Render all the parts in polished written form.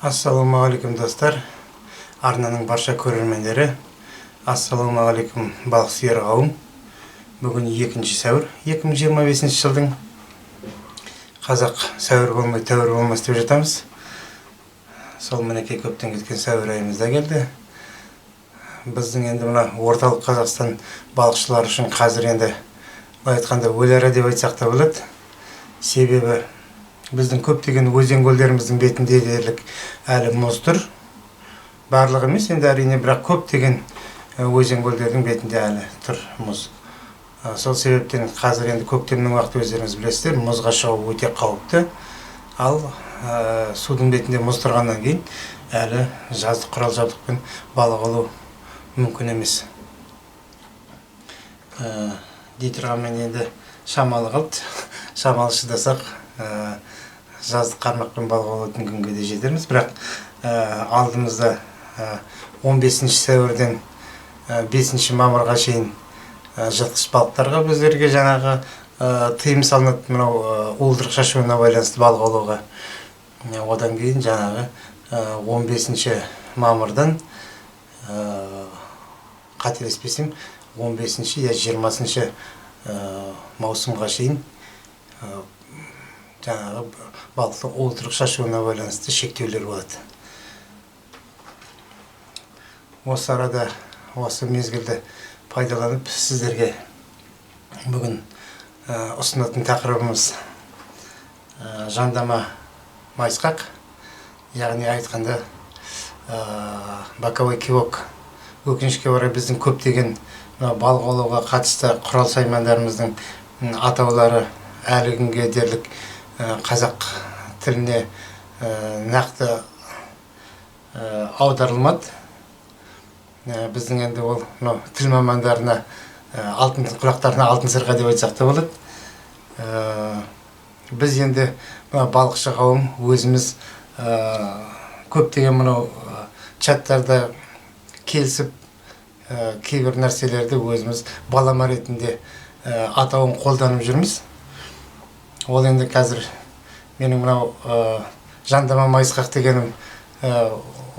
Ассалаумағалейкум достар, арнаның барша көрермендері. Ассалаумағалейкум балық сүйер қауым. Бүгін 2 сәуір 2025 жылдың. Қазақ сәуір болмай тәуір болмас деп жатамыз. Сол мінекей көптен кеткен сәуір айымызда келді. Біздің енді мына орталық Қазақстан балықшылары үшін қазір енді айтқанда өләрі деп айтсақ та болады. Себебі біздің көптеген өзен көлдеріміздің бетінде дерлік әлі мұз тұр. Барлығы емес, енді әрине, бірақ көптеген өзен көлдердің бетінде әлі тұр мұз. Сол себептен қазір енді көктемнің уақыты өздеріңіз білесіздер, мұзға шығу өте қауіпті. Ал судың бетінде мұз тұрғаннан кейін әлі жаздық құрал жабдықпен балық алу мүмкін емес. Дей тұрғанмен енді шамалы қалды. Шамалы шыдасақ жаздық қармақпен балық алатын күнге де жетерміз. Бірақ алдымызда 15 сәуірден 5 мамырға шейін жыртқыш балықтарға біздерге жаңағы тыйым салынады, мынау уылдырық шашуына байланысты балық аулауға. Одан кейін жаңағы 15 мамырдан қателеспесем 15 я 20 маусымға шейін жаңағы балықтың уылдырық шашуына байланысты шектеулер болады. Осы арада, осы мезгілді пайдаланып сіздерге бүгін ұсынатын тақырыбымыз жандама майысқақ, яғни айтқанда боковой кивок. Өкінішке орай біздің көптеген балық аулауға қатысты құрал саймандарымыздың атаулары әлі күнге дерлік қазақ тіліне нақты аударылмады. Біздің енді ол тіл мамандарына алтын құлақтарына алтын сырға деп айтсақ та болады. Біз енді балықшы қауым өзіміз көптеген мынау чаттарда келісіп кейбір нәрселерді өзіміз балама ретінде атауын қолданып жүрміз. Ол енді қазір менің мынау жандама майысқақ дегенім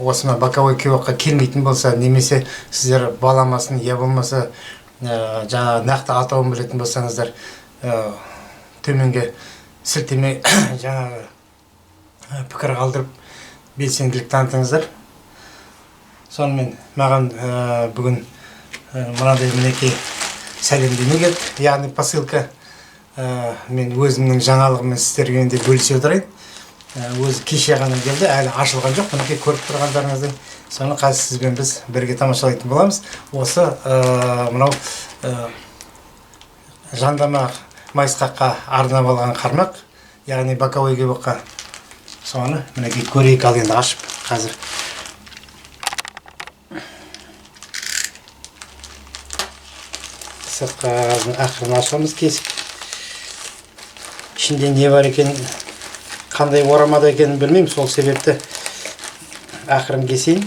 осына боковой кивокқа келмейтін болса, немесе сіздер баламасын, я болмаса жаңа нақты атауын білетін болсаңыздар, төменге сілтеме жаңағы пікір қалдырып белсенділік танытыңыздар. Сонымен маған бүгін мынандай мінекей сәлемдеме келді, яғни посылка. Мен өзімнің жаңалығымен сіздерге енді бөлісе отырайын. Өзі кеше ғана келді, әлі ашылған жоқ. Мінекей көріп тұрғандарыңыздың соны қазір сізбен біз бірге тамашалайтын боламыз. Осы мынау жандама майысқаққа арнап алған қармақ, яғни боковой кивокқа. Соны мінекей көрейік, ал енді ашып қазір. Сыртқы қағаздың ақырын ашамыз, кесіп. Ішінде не бар екенін, қандай орамада екенін білмеймін, сол себепті ақырын кесейін.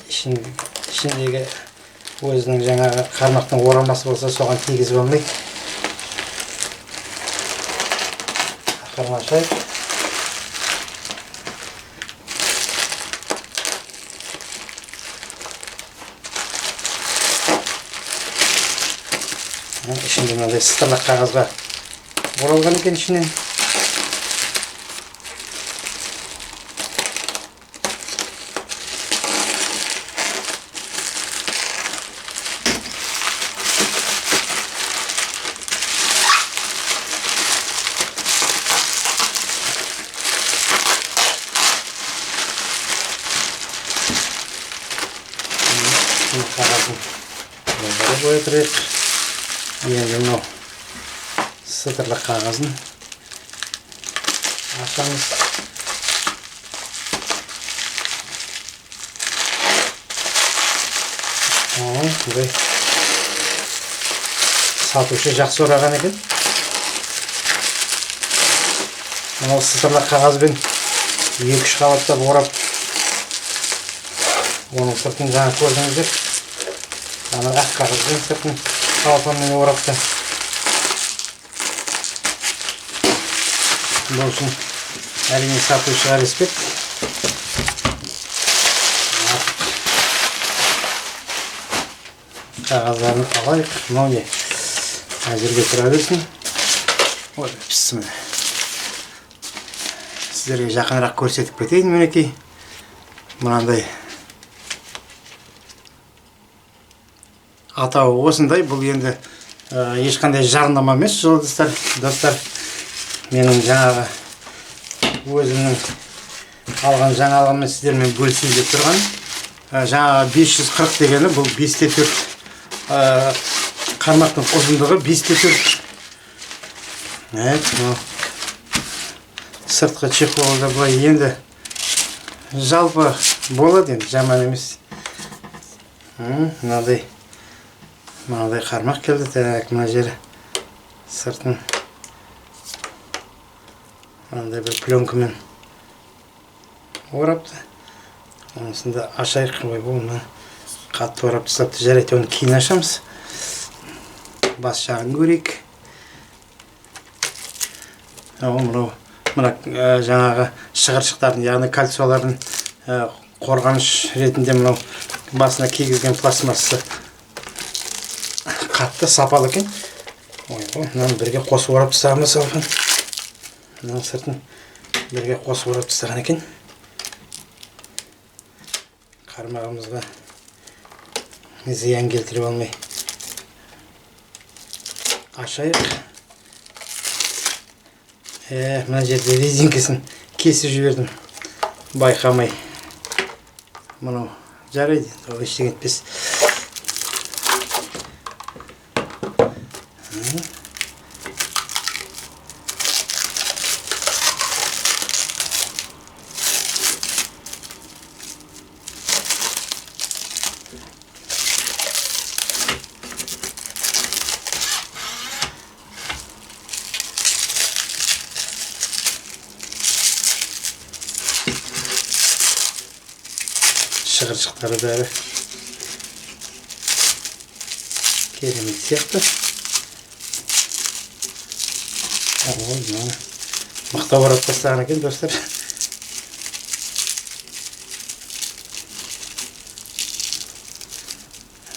Ішіндегі өзінің жаңағы қармақтың орамасы болса, соған тигізіп алмайды. Ақырын ашайық. Ішінде мынандай сытырлақ қағазға оралған екен ішінен. Қағазын қоя тұрайық. Енді мынау сытырлық қағазын ашамыз. Бұндай сатушы жақсы ораған екен. Мынау сытырлық қағазбен 2-3 қабаттап орап, оның сыртын жаңа көрдіңіздер. Ана ақ қағазбен сыртын салфанмен орапты. Бұл үшін әрине сатушыға респект. қағаздарын алайық. Мынау не? Әзірге тұра берсін. Ой, піссін. Сіздерге жақынырақ көрсетіп кетейін мінекей. Мынандай атауы осындай. Бұл енді ешқандай жарнама емес, жолдастар, достар. Менің жаңағы өзімнің алған жаңалығыммен сіздермен бөлісейін деп тұрған. Жаңағы 540 дегені бұл 5/4 қармақтың ұзындығы 5/4. Сыртқы чехолда былай енді жалпы болады, енді жаман емес. Мынандай қармақ келді. Так, мына жері сыртын мынандай бір пленкамен орапты. Онысында ашайық. Ой, бұл қатты орап тастапты. Жарайды, оны кейін ашамыз. Бас жағын көрейік. Мына жаңағы шығыршықтардың, яғни кальциолардың қорғаныш ретінде мынау басына кигізген пластмассы қатты, сапалы екен. Мынаны бірге қосып орап тастағанбыз салған. Мына сыртын бірге қосып орап тастаған екен. Қармағымызға зиян келтіріп алмай ашайық. Мына жерде резинкасын кесіп жібердім, байқамай. Мынау жарайды, ол ештеңе етпес. Шығыршықтары бәрі керемет сияқты. Мақтау орап тастаған екен, достар.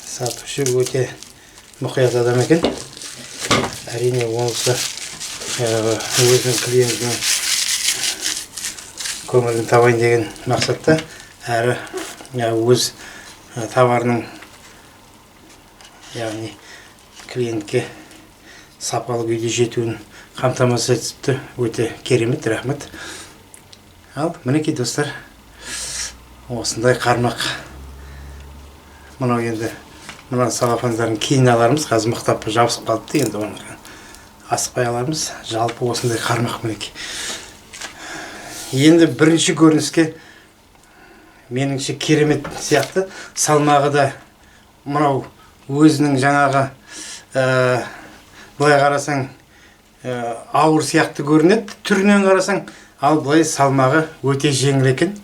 Сатушы өте мұқият адам екен. Әрине, онысы өзінің клиентінің көңілін табайын деген мақсатта, әрі өз товарының, яғни клиентке сапалы күйде жетуін қамтамасыз етіпті. Өте керемет, рахмет. Ал, мінекей достар, осындай қармақ. Мынау енді мына салафандарын кейін алармыз. Қазір мықтап жабысып қалыпты, енді оны асықпай алармыз. Жалпы осындай қармақ мінекей. Енді бірінші көрініске меніңше керемет сияқты. Салмағы да мынау өзінің жаңағы былай қарасаң ауыр сияқты көрінеді. Түрінен қарасаң, ал былай салмағы өте жеңіл екен.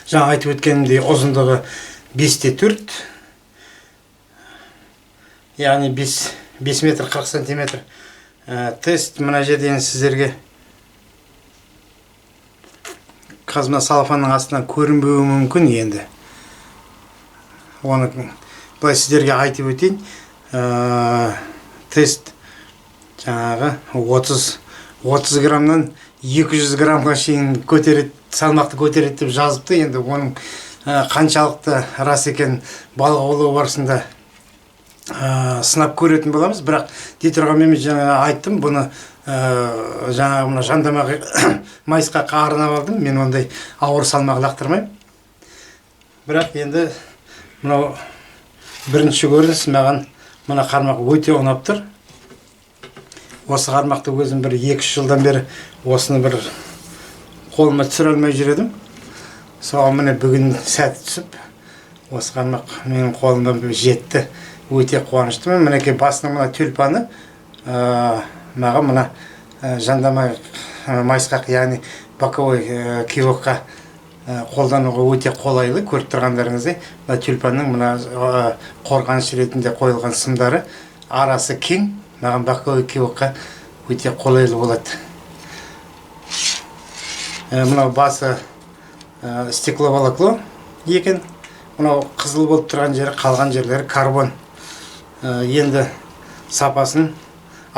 Жаңа айтып өткенімдей ұзындығы 5/4. Яғни 5 метр 40 сантиметр. Тест мына жерден сіздерге қазір салафанның астынан көрінбеуі мүмкін енді. Оны былай сіздерге айтып өтейін. Тест жаңағы 30 граммнан 200 граммға шейін көтереді, салмақты көтереді деп жазыпты. Енді оның қаншалықты рас екен балық аулау барысында сынап көретін боламыз. Бірақ дей тұрғанмен мен жаңа айттым, бұны жаңағы мына жандамағы майысқаққа арнап алдым. Мен ондай ауыр салмақ лақтырмаймын. Бірақ енді мынау бірінші көрініс. Маған мына қармақ өте ұнап тұр. Осы қармақты өзім бір 2-3 жылдан бері осыны бір қолыма түсіре алмай жүредім. Соған міне бүгін сәті түсіп, осы қармақ менің қолыма жетті. Өте қуаныштымын. Мінекей басының мына тюльпаны маған мына жандама майысқақ, яғни боковой кивокқа қолдануға өте қолайлы. Көріп тұрғандарыңыздай, мына тюльпанның мына қорғаныш ретінде қойылған сымдары арасы кең, маған боковой кивокқа өте қолайлы болады. Мынау басы стекловолокло екен. мынау қызыл болып тұрған жері, қалған жерлері карбон. Енді сапасын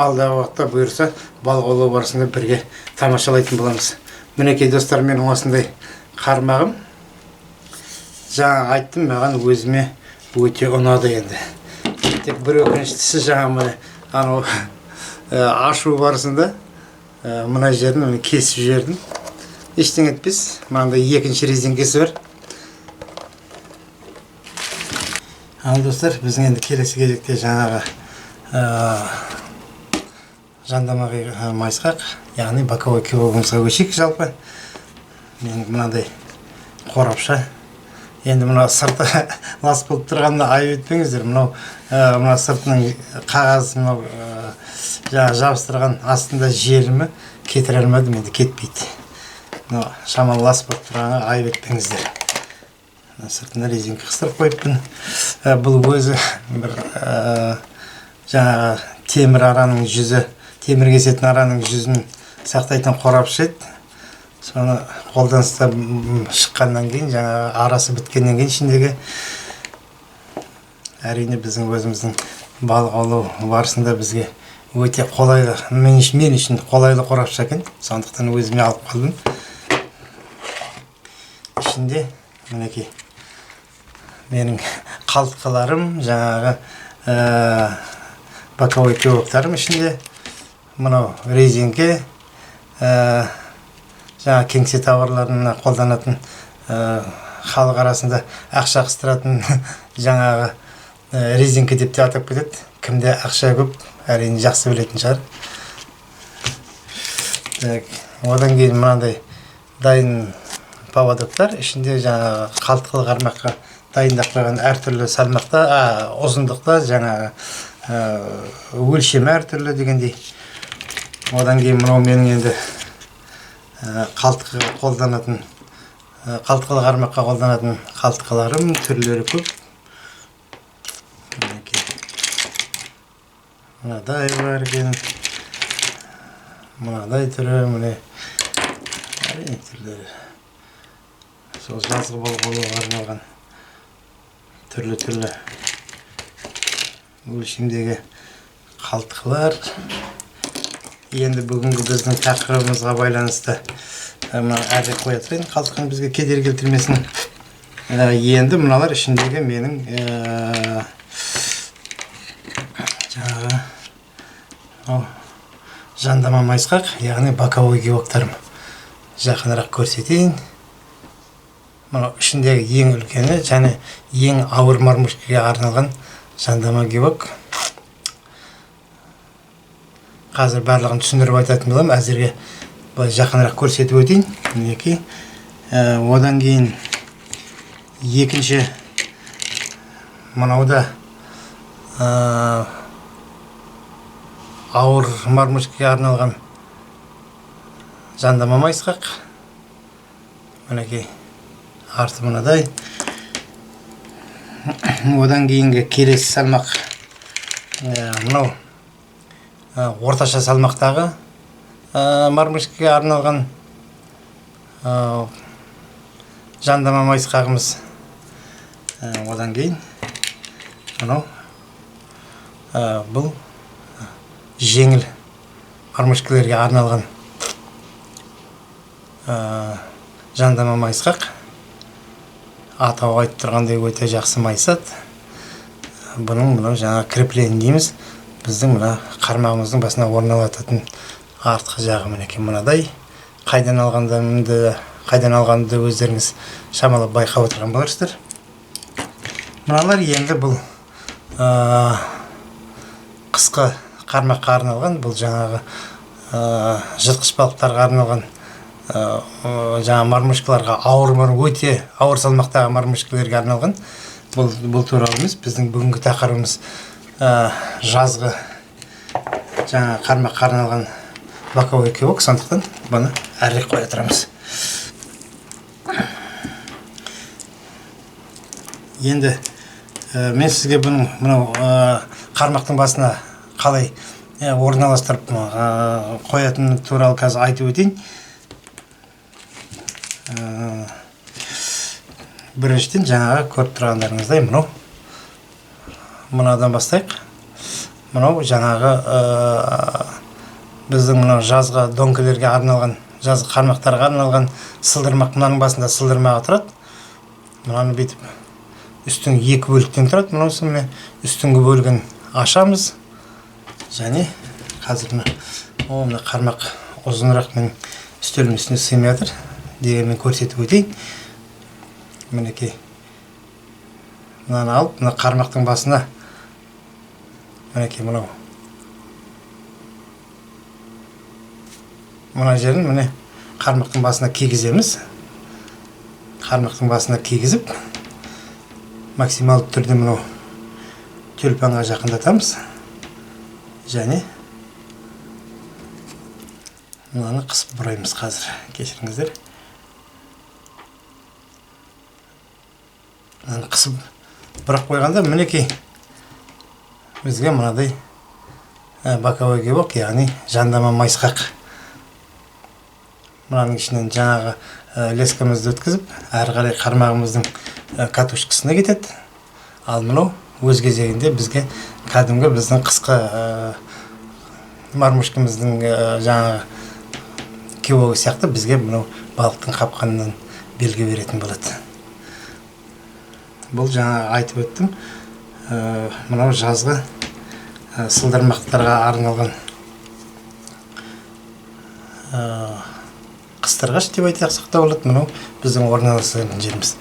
алдағы уақытта бұйырса балық аулау барысында бірге тамашалайтын боламыз. Мінекей достар, менің осындай қармағым. Жаңа айттым, маған өзіме өте ұнады енді. Тек бір өкініштісі, жаңа анау ашу барысында мына жерін кесіп жібердім. Ештеңе етпес. Мынандай екінші резеңкесі бар. Ал достар, біздің енді келесі кезекте жаңағы жандамағы майысқақ, яғни боковой кебабымызға көшейік. Жалпы мен мынандай қорапша. Енді мына сырты лас болып тұрғанда айып етпеңіздер. Мына сыртының қағаз жаңа жабыстырған астында желімі кетіре алмадым, енді кетпейді. Шамалы лас болып тұрғанға айып етпеңіздер. Сыртына резинка қыстырып қойыппын. Бұл өзі бір жаңағы темір араның жүзі, темір кесетін араның жүзін сақтайтын қорапша еді. Соны қолданыста шыққаннан кейін, жаңағы арасы біткеннен кейін ішіндегі әрине біздің өзіміздің балық аулау барысында бізге өте қолайлы, мен үшін қолайлы қорапша екен. Сондықтан өзіме алып қалдым. Ішінде мінекей менің қалтқыларым, жаңағы боковой кебабтарым ішінде. Мынау резинке, жаңа кеңсе тауарларына қолданатын, халық арасында ақша қыстыратын жаңағы резинке деп те атап кетеді. Кімде ақша көп, әрине жақсы білетін шығар. Одан кейін мынандай дайын поводоктар, ішінде жаңағы қалтқылы қармаққа дайындап қойған әртүрлі салмақта, ұзындықта, жаңағы өлшемі әртүрлі дегендей. Одан кейін мынау менің енді қалтқыға қолданатын, қалтқылы қармаққа қолданатын қалтқыларым, түрлері көп. Мынадай бар екен, мынадай түрі, міне әрине түрлері. Сол жазғы балық аулауға арналған түрлі өлшемдегі қалтқылар. Енді бүгінгі біздің тақырыбымызға байланысты әрек қоя тұрайын, қалтқының бізге кедергі келтірмесін. Енді мыналар ішіндегі менің жаңағы жандама майысқақ, яғни боковой кебабтарым. Жақынырақ көрсетейін. Мынау ішіндегі ең үлкені және ең ауыр мармышкаға арналған жандама кебаб. Қазір барлығын түсіндіріп айтатын боламын. Әзірге жақынырақ көрсетіп өтейін. Мінекей. Одан кейін екінші мынауда ауыр мармышкаға арналған жандама майысқақ. Мінекей. Арты мынадай. Одан кейінгі келесі салмақ мынау орташа салмақтағы мармышкаға арналған жандама майысқағымыз. Одан кейін мынау бұл жеңіл мармышкаларға арналған жандама майысқақ. Атау айтып тұрғандай өте жақсы майысады. Бұның мынау жаңа креплен дейміз. Біздің мына қармағымыздың басына орналасатын артқы жағы мінекей мынадай. Қайдан алғанды өздеріңіз шамалап байқап отырған боларсыздар. Мыналар енді бұл қысқы қармаққа арналған, бұл жаңағы жыртқыш балықтарға арналған жаңа мармышкаларға өте ауыр салмақтағы мармышкаларға арналған. Бұл туралы емес, біздің бүгінгі тақырыбымыз жазғы жаңа қармаққа арналған боковой кебаб, сондықтан бұны әрірек қоя тұрамыз. Енді мен сізге бұның мынау қармақтың басына қалай орналастырып қоятын туралы қазір айтып өтейін. Біріншіден жаңағы көріп тұрғандарыңыздай мынадан бастайық. Мынау жаңағы біздің мынау жазғы дөңкелерге арналған, жазғы қармақтарға арналған сылдырмақ. Мынаның басында сылдырмағы тұрады. Мынаны бүйтіп үстің екі бөліктен тұрады. Мынаусы міне үстіңгі бөлігін ашамыз. Және қазір мына қармақ ұзынырақ мен үстелдің үстіне сыймай жатыр. Дегенмен көрсетіп өтейін. Мінекей. Мынаны алып, мына қармақтың басына мінекей мынау. Мына жерін міне қармақтың басына кигіземіз. Қармақтың басына кигізіп, максималды түрде мынау тюльпанға жақындатамыз. Және мынаны қысып бұраймыз қазір. Кешіріңіздер. Мынаны қысып бұрақ қойғанда мінекей бізге мынадай боковой кебок, яғни жандама майысқақ. Мынаның ішінен жаңағы лескамызды өткізіп, әрі қарай қармағымыздың катушкасына кетеді. Ал мынау өз кезегінде бізге кәдімгі біздің қысқы мармушкамыздың жаңағы кебогі сияқты бізге мынау балықтың қапқанынан белгі беретін болады. Бұл жаңа айтып өттім. Мынау жазғы сылдырмақтарға арналған қыстырғыш деп айтсақ та болады. Мынау біздің орналасқан жеріміз.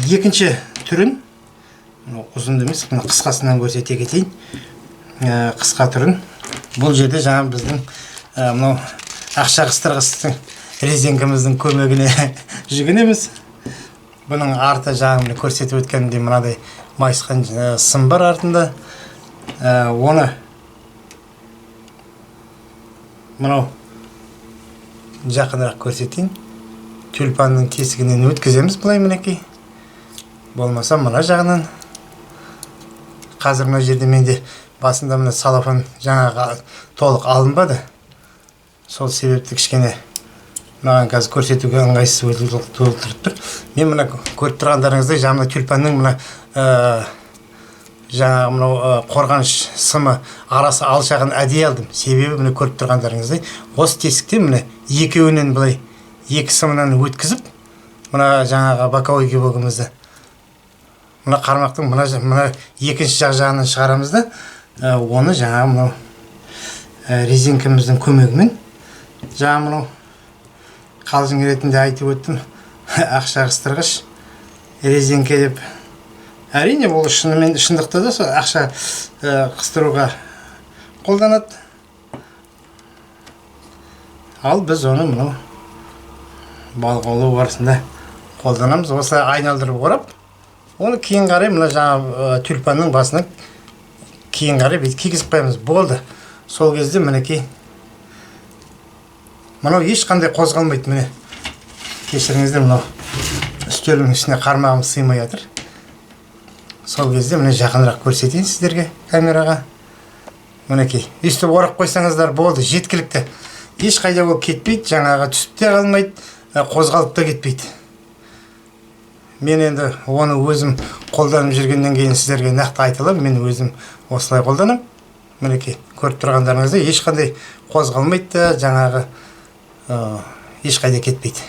Екінші түрін ұзын емес, қысқасынан көрсете кетейін. Қысқа түрін. Бұл жерде жаңа біздің мынау ақша қыстырғыштың резинкамыздың көмегіне жүгінеміз. Бұның арты жағын көрсетіп өткенде мынадай майысқан сым бар артында. Оны мынау жақынырақ көрсетейін. Тюльпанның тесігінен өткіземіз былай мінекей. Болмаса мына жағынан. Қазір мына жерде менде басында мына салафан жаңағы толық алынбады. Сол себепті кішкене маған қазір көрсетуге ыңғайсыз толтырып тұр. Мен мына көріп тұрғандарыңыздай жаңа тюльпанның мына жаңағы мынау қорғаныш сымы арасы алшағын әдейі алдым. Себебі мына көріп тұрғандарыңыздай осы тесіктен мына екеуінен былай екі сымынан өткізіп, мына жаңағы боковой кебогымызды мына қармақтың мына екінші жағынан шығарамыз да, оны жаңағы мынау резинкамыздың көмегімен жаңа мынау қалжың ретінде айтып өттім. Ақша қыстырғыш резинке деп. Әрине ол шындықта да ақша қыстыруға қолданады. Ал біз оны мынау балық аулау барысында қолданамыз. Осылай айналдырып орап, оны кейін қарай мына жаңа тюльпанның басына кейін қарай бет кигізіп қоямыз. Болды. Сол кезде мінекей мынау ешқандай қозғалмайды. Міне кешіріңіздер, мынау үстелдің үстіне қармағым сыймай жатыр. Сол кезде міне жақынырақ көрсетейін сіздерге камераға. Мінекей өстіп орап қойсаңыздар болды, жеткілікті. Ешқайда ол кетпейді, жаңағы түсіп те қалмайды, қозғалып та кетпейді. Мен енді оны өзім қолданып жүргеннен кейін сіздерге нақты айта аламын. Мен өзім осылай қолданам. Мінекей көріп тұрғандарыңызда ешқандай қозғалмайды, жаңағы ешқайда кетпейді.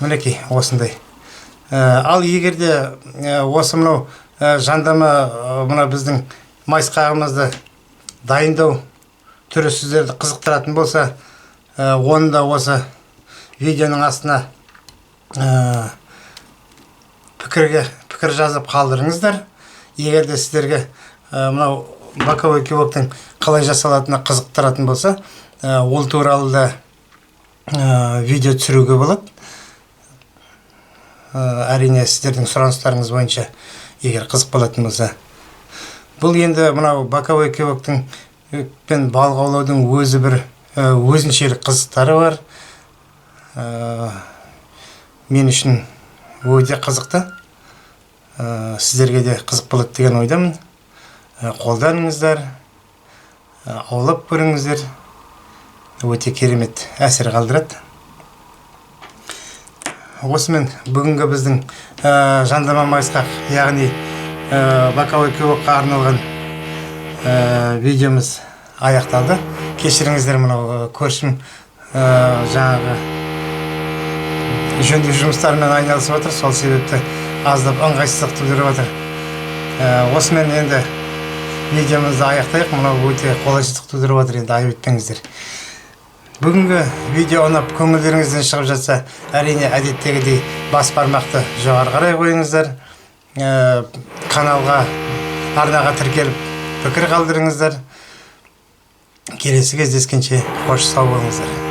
Мінекей осындай. Ал егерде осы мынау жандама мына біздің майысқағымызды дайындау түрі сіздерді қызықтыратын болса, оны да осы видеоның астына пікір жазып қалдырыңыздар. Егерде сіздерге мынау боковой кебоктың қалай жасалатыны қызықтыратын болса, ол туралы да видео түсіруге болады. Әрине сіздердің сұраныстарыңыз бойынша, егер қызық болатын болса. Бұл енді мынау боковой кебоктың пен балық аулаудың өзі бір өзіншелік қызықтары бар. Мен үшін өте қызықты. Сіздерге де қызық болады деген ойдамын. Қолданыңыздар, аулап көріңіздер. Өте керемет әсер қалдырады. осымен бүгінгі біздің жандама майысқақ, яғни боковой кювокқа арналған видеомыз аяқталды. Кешіріңіздер, мынау көршім жаңағы жөндеу жұмыстарымен айналысып отыр, сол себепті аздап ыңғайсыздық тудырып отыр. Осымен енді видеомызды аяқтайық. Мынау өте қолайсыздық тудырып отыр, енді айып етпеңіздер. Бүгінгі видео ұнап көңілдеріңізден шығып жатса, әрине әдеттегідей бас бармақты жоғары қарай қойыңыздар. Каналға, арнаға тіркеліп пікір қалдырыңыздар. Келесі кездескенше қош сау болыңыздар.